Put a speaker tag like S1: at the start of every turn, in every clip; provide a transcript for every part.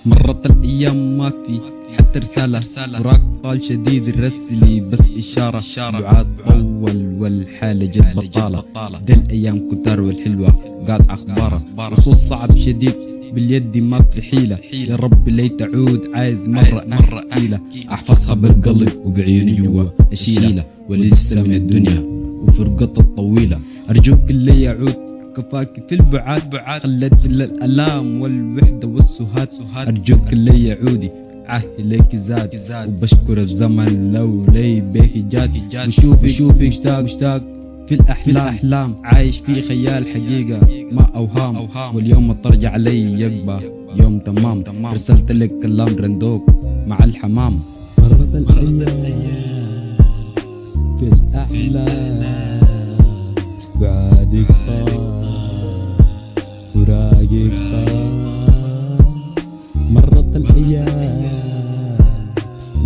S1: مرت الأيام ما في حتى رسالة وراك طال شديد الرسلي بس إشارة دعاء طول والحالة جد بطالة دي الأيام كتار والحلوة قاعد أخبارة وصول صعب شديد باليد ما في حيلة يا رب لي تعود عايز مرة أكيلة أحفظها بالقلب وبعيوني جوا أشيلة ولسه من الدنيا وفرقة الطويلة أرجوك اللي يعود كفاك في البعاد خلت الألام والوحدة والسهاد أرجوك اللي يعودي ليك زاد وبشكر الزمن لو لي بيك جات وشوفي مشتاق في الأحلام عايش في خيال حقيقة ما أوهام واليوم ترجع علي يقبى يوم تمام رسلت لك كلام رندوق مع الحمام
S2: مرت الأيام في الأحلام بعدك طال فراقك طال مرت الأيام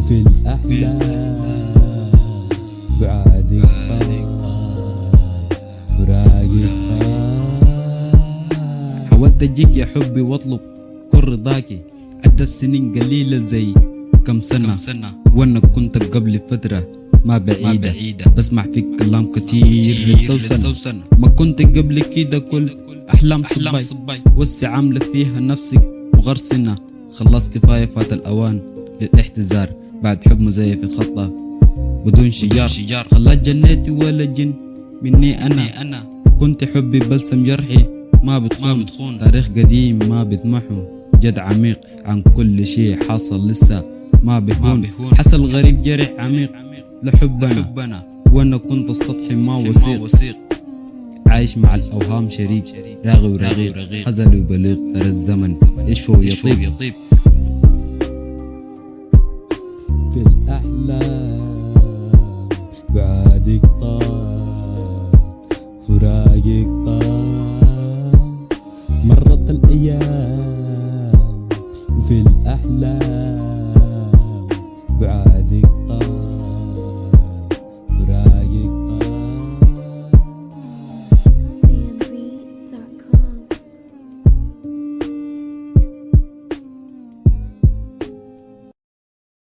S2: في الأحلام بعدك طال فراقك طال
S1: حاولت أجيك يا حبي واطلب كل رضاكي عدت السنين قليلة زي كم سنة وانا كنت قبل فترة ما بعيدة بسمع فيك كلام كتير سوسنة ما كنت قبل كده كل أحلام صباي وسع عاملة فيها نفسك مغرسنة خلاص كفاية فات الأوان للاحتزار بعد حب مزيف خطة بدون شجار خلات جنيتي ولا جن مني أنا كنت حبي بلسم جرحي ما بتخون تاريخ قديم ما بتمحو جد عميق عن كل شيء حصل لسه ما بيهون حصل غريب جرح عميق لحبنا وانا كنت السطحي ما وثيق عايش مع الأوهام شريك راغي ورغيق حزل وبليغ ترى الزمن يشفى ويطيب
S2: في الأحلام بعدك طال فراقك طال مرت الأيام في الأحلام بعدك طال